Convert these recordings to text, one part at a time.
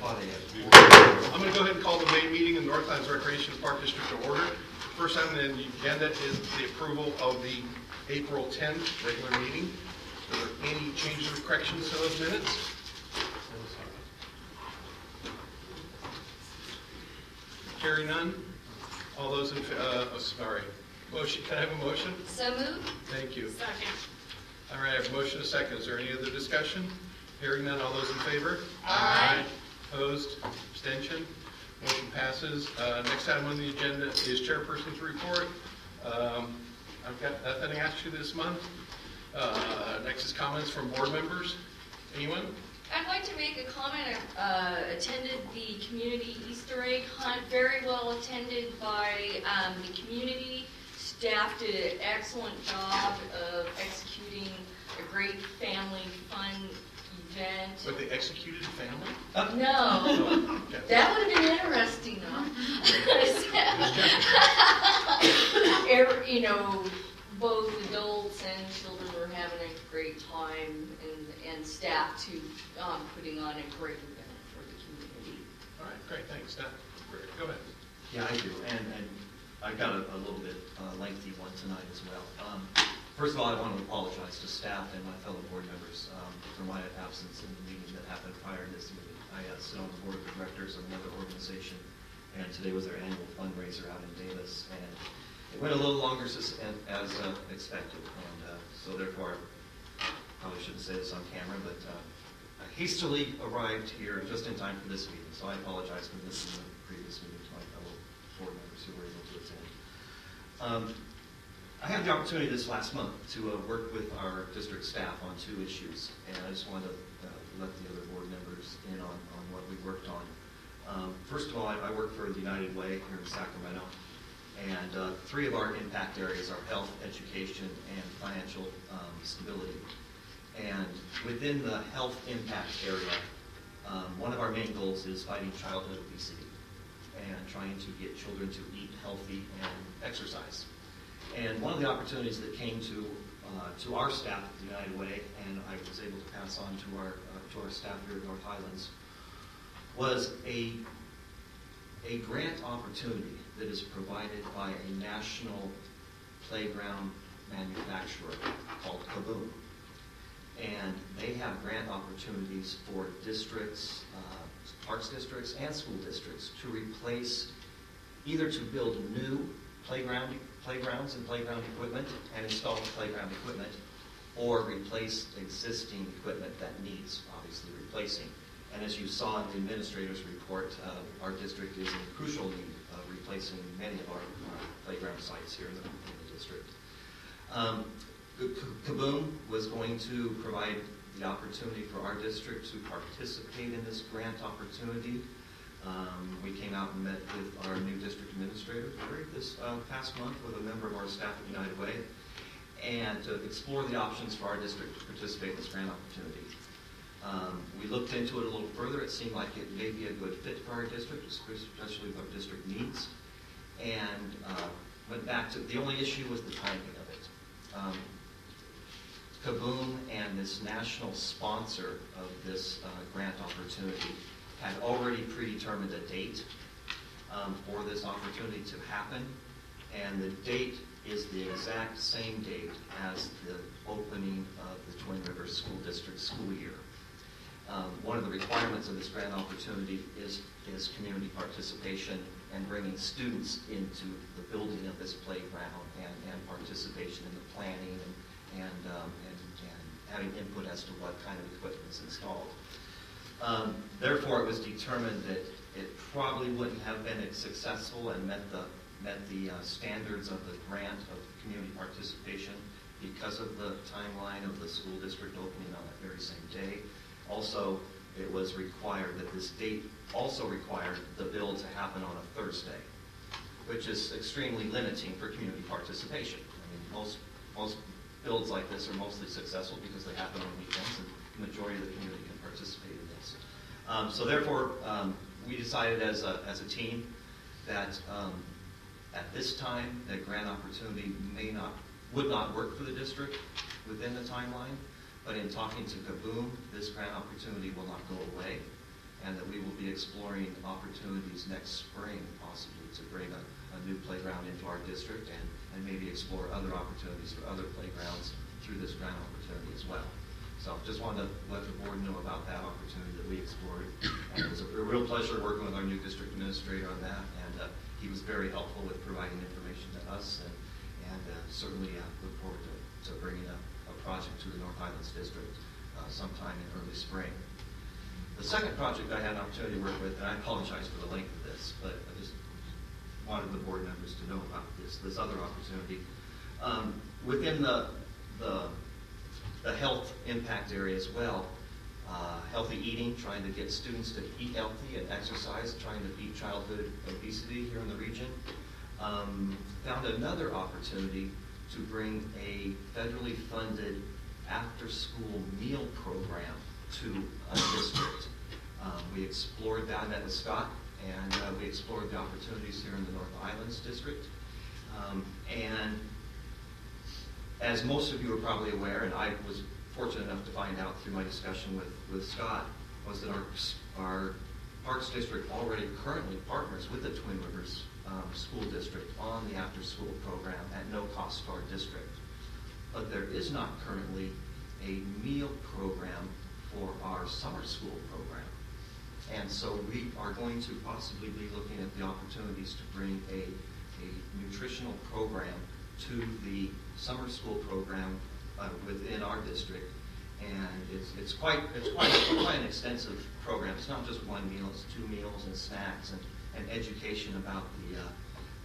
thought I had. I'm going to go ahead and call the May meeting of the Northlands Recreation Park District to order. First item on the agenda is the approval of the April 10th regular meeting. Are there any changes or corrections to those minutes? Hearing none. All those in motion. Can I have a motion? So moved. Thank you. Second. All right, I have a motion, a second. Is there any other discussion? Hearing none. All those in favor? Aye. Opposed? Abstention? Motion passes. Next item on the agenda is chairperson's report. I've got nothing to ask you this month. Next is comments from board members. Anyone? I'd like to make a comment. Attended the community Easter egg hunt, very well attended by the community. Staff did an excellent job of executing a great family fun event. But they executed a family? No, Okay. that would have been interesting though. You know, both adults and children were having a great time, and staff too, putting on a great event for the community. All right, great, thanks. Go ahead. Yeah, I do, and I've got a little bit lengthy one tonight as well. First of all, I want to apologize to staff and my fellow board members for my absence in the meeting that happened prior to this meeting. I sit on the board of directors of another organization, and today was their annual fundraiser out in Davis, and it went a little longer as expected, and so therefore, I probably shouldn't say this on camera, but I hastily arrived here just in time for this meeting, so I apologize for missing the previous meeting to my fellow board members who were able to attend. I had the opportunity this last month to work with our district staff on two issues, and I just wanted to let the other board members in on what we worked on. First of all, I work for the United Way here in Sacramento, and three of our impact areas are health, education, and financial stability. And within the health impact area, one of our main goals is fighting childhood obesity and trying to get children to eat healthy and exercise. And one of the opportunities that came to our staff at the United Way, and I was able to pass on to our staff here at North Highlands, was a grant opportunity that is provided by a national playground manufacturer called Kaboom. And they have grant opportunities for districts, parks districts, and school districts to replace, either to build new playgrounds and playground equipment and install playground equipment, or replace existing equipment that needs, obviously, replacing. And as you saw in the administrator's report, our district is in crucial need of replacing many of our playground sites here in the district. Kaboom was going to provide the opportunity for our district to participate in this grant opportunity. We came out and met with our new district administrator this past month with a member of our staff at United Way, and to explore the options for our district to participate in this grant opportunity. We looked into it a little further. It seemed like it may be a good fit for our district, especially with our district needs, and went back to, the only issue was the timing of it. Kaboom and this national sponsor of this grant opportunity had already predetermined a date for this opportunity to happen, and the date is the exact same date as the opening of the Twin Rivers School District school year. One of the requirements of this grant opportunity is community participation and bringing students into the building of this playground and participation in the planning and having input as to what kind of equipment is installed. Therefore, it was determined that it probably wouldn't have been successful and met the standards of the grant of community participation because of the timeline of the school district opening on that very same day. Also, it was required that this date also required the build to happen on a Thursday, which is extremely limiting for community participation. I mean, most builds like this are mostly successful because they happen on weekends, and the majority of the community can participate in this. So therefore, we decided as a team that at this time, that grant opportunity would not work for the district within the timeline, but in talking to Kaboom, this grant opportunity will not go away. and that we will be exploring opportunities next spring possibly to bring a new playground into our district and maybe explore other opportunities for other playgrounds through this grant opportunity as well. So just wanted to let the board know about that opportunity that we explored. And it was a real pleasure working with our new district administrator on that, and he was very helpful with providing information to us, and certainly look forward to bringing a project to the North Highlands district sometime in early spring. The second project I had an opportunity to work with, and I apologize for the length of this, but I just wanted the board members to know about this other opportunity. Within the health impact area as well, healthy eating, trying to get students to eat healthy and exercise, trying to beat childhood obesity here in the region. Found another opportunity to bring a federally funded after-school meal program to a district. We explored that, met with Scott, and we explored the opportunities here in the North Highlands district. And as most of you are probably aware, and I was fortunate enough to find out through my discussion with Scott, was that our Parks District already currently partners with the Twin Rivers School District on the after-school program at no cost to our district. But there is not currently a meal program for our summer school program. And so we are going to possibly be looking at the opportunities to bring a nutritional program to the summer school program within our district. And it's quite an extensive program. It's not just one meal, it's 2 meals and snacks and education about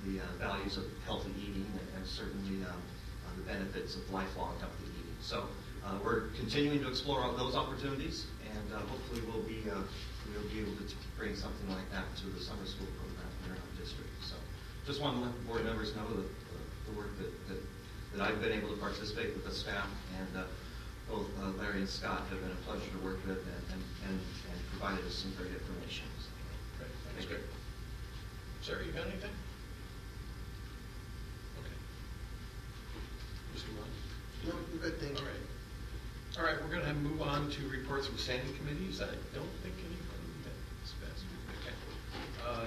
the values of healthy eating and certainly the benefits of lifelong healthy eating. So we're continuing to explore all those opportunities, and hopefully we'll be able to bring something like that to the summer school program here in our district. So just want to let the board members know the work that I've been able to participate with the staff, and both Larry and Scott have been a pleasure to work with and provided us some great information. So, great, that's great. Sarah, you got anything? Okay. Mr. Ron? No, I'm good, thank you. All right, we're going to move on to reports from standing committees. I don't think anybody has passed. Okay.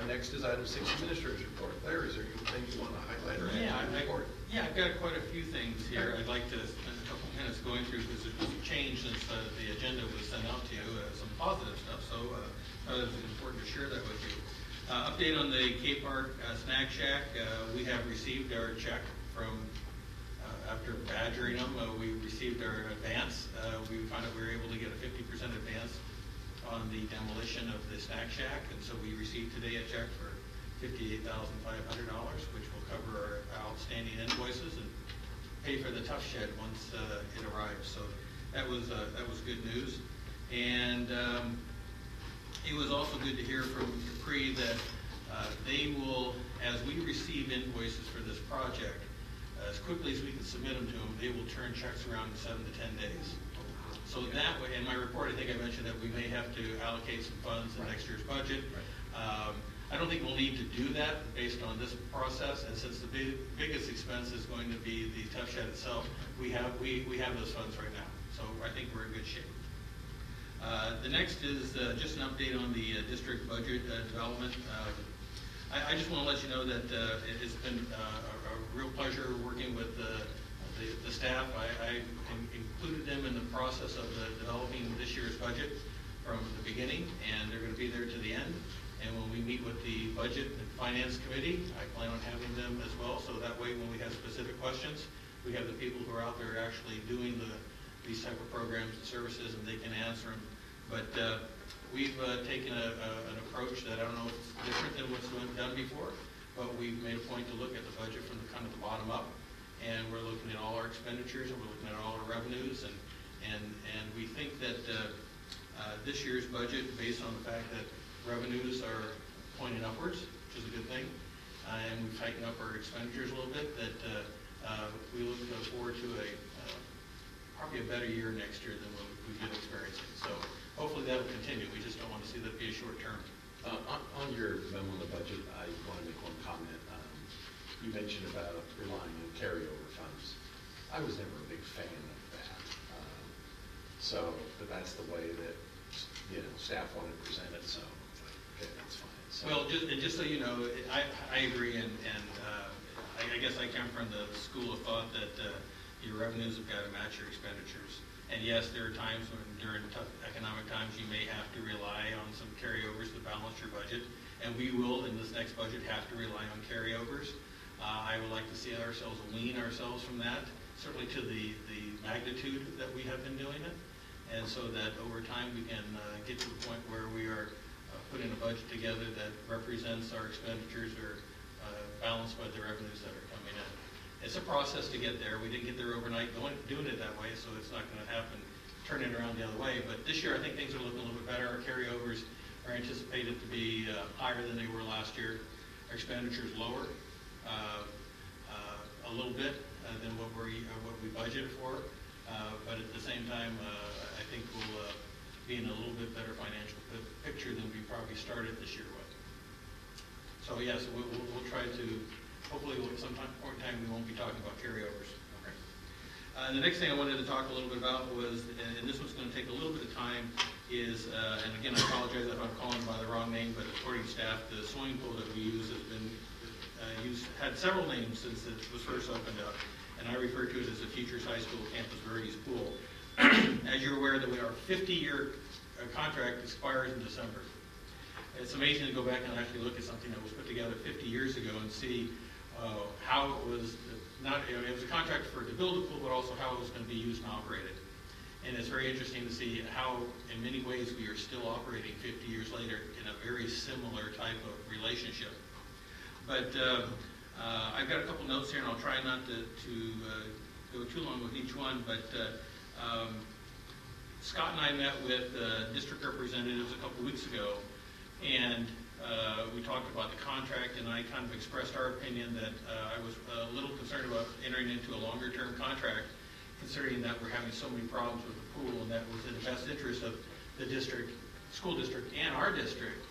Next is item 6, administrator's report. Larry, is there anything you want to highlight or report? Yeah, I've got quite a few things here I'd like to spend a couple minutes going through because there's been some change since the agenda was sent out to you, some positive stuff, so it was important to share that with you. Update on the Cape Park Snack Shack. We have received our check from, after badgering them, we received our advance. We found out we were able to get a 50% advance on the demolition of the snack shack, and so we received today a check for $58,500, which will cover our outstanding invoices and pay for the tough shed once it arrives. So that was good news. And it was also good to hear from Capri that they will, as we receive invoices for this project, as quickly as we can submit them to them, they will turn checks around in 7 to 10 days. So that way, in my report, I think I mentioned that we may have to allocate some funds in next year's budget. I don't think we'll need to do that based on this process, and since the biggest expense is going to be the tough shed itself, we have those funds right now. So I think we're in good shape. The next is just an update on the district budget development. I just want to let you know that it's been a real pleasure working with the staff. I included them in the process of developing this year's budget from the beginning, and they're going to be there to the end. And when we meet with the Budget and Finance Committee, I plan on having them as well, so that way when we have specific questions, we have the people who are out there actually doing these type of programs and services, and they can answer them. But we've taken an approach that I don't know if it's different than what's been done before, but we've made a point to look at the budget from the kind of the bottom up, and we're looking at all our expenditures, and we're looking at all our revenues, and we think that this year's budget, based on the fact that revenues are pointing upwards, which is a good thing, and we've tightened up our expenditures a little bit, that we look forward to probably a better year next year than what we've been experiencing. So hopefully that will continue. We just don't want to see that be a short term. On your memo on the budget, I want to make one comment. You mentioned about relying on carryover funds. I was never a big fan of that. But that's the way that staff wanted to present it, so, okay, that's fine. So- Well, just so you know, I agree, and I guess I come from the school of thought that your revenues have got to match your expenditures. And yes, there are times when during tough economic times you may have to rely on some carryovers to balance your budget, and we will in this next budget have to rely on carryovers. I would like to see ourselves wean ourselves from that, certainly to the magnitude that we have been doing it, and so that over time we can get to the point where we are putting a budget together that represents our expenditures or balanced by the revenues that are coming in. It's a process to get there. We didn't get there overnight doing it that way, so it's not going to happen, turn it around the other way. But this year, I think things are looking a little bit better. Our carryovers are anticipated to be higher than they were last year. Our expenditures lower a little bit than what we budgeted for. But at the same time, I think we'll be in a little bit better financial picture than we probably started this year with. So yes, we'll try to, hopefully at some point in time we won't be talking about carryovers. Okay. The next thing I wanted to talk a little bit about was, and this one's going to take a little bit of time, is, and again I apologize if I'm calling by the wrong name, but according to staff, the swimming pool that we use has been had several names since it was first opened up, and I refer to it as the Futures High School Campus Verities Pool. As you're aware, that our 50-year contract expires in December. It's amazing to go back and actually look at something that was put together 50 years ago and see how it was it was a contract to build a pool, but also how it was going to be used and operated. And it's very interesting to see how, in many ways, we are still operating 50 years later in a very similar type of relationship. But I've got a couple notes here, and I'll try not to go too long with each one. But Scott and I met with district representatives a couple weeks ago, and we talked about the contract, and I kind of expressed our opinion that I was a little concerned about entering into a longer-term contract, considering that we're having so many problems with the pool, and that was in the best interest of the district, school district, and our district,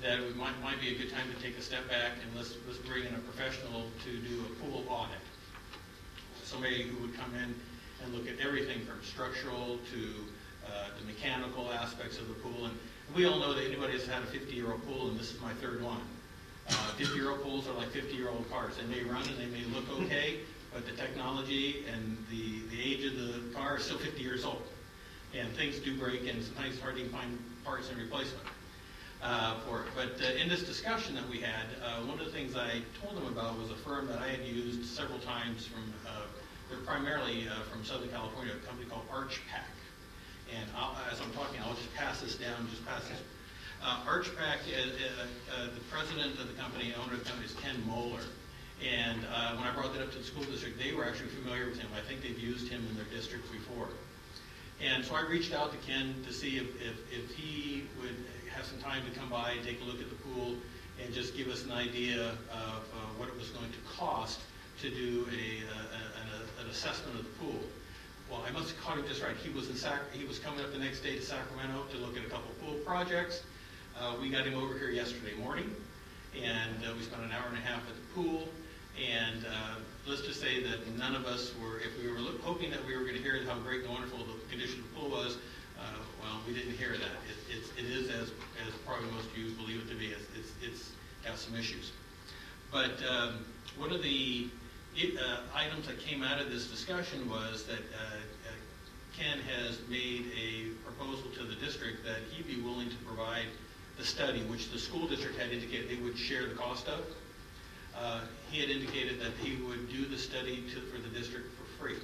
that it might be a good time to take a step back and let's bring in a professional to do a pool audit. Somebody who would come in and look at everything from structural to the mechanical aspects of the pool. And we all know that anybody that's had a 50-year-old pool, and this is my third one. 50-year-old pools are like 50-year-old cars. They may run and they may look okay, but the technology and the age of the car is still 50 years old. And things do break, and sometimes it's hard to even find parts and replacement for it. But in this discussion that we had, one of the things I told them about was a firm that I had used several times from, they're primarily from Southern California, a company called ArchPack. And as I'm talking, I'll just pass this down, ArchPack, the president of the company, owner of the company, is Ken Moeller. And when I brought that up to the school district, they were actually familiar with him. I think they've used him in their district before. And so I reached out to Ken to see if he would have some time to come by and take a look at the pool and just give us an idea of what it was going to cost to do an assessment of the pool. Well, I must have caught him just right. He was coming up the next day to Sacramento to look at a couple pool projects. We got him over here yesterday morning, and we spent an hour and a half at the pool. And let's just say that none of us were, if we were hoping that we were going to hear how great and wonderful the condition of the pool was, well, we didn't hear that. It is, as probably most of you believe it to be, it's got some issues. But one of the items that came out of this discussion was that Ken has made a proposal to the district that he'd be willing to provide the study, which the school district had indicated they would share the cost of. He had indicated that he would do the study for the district for free.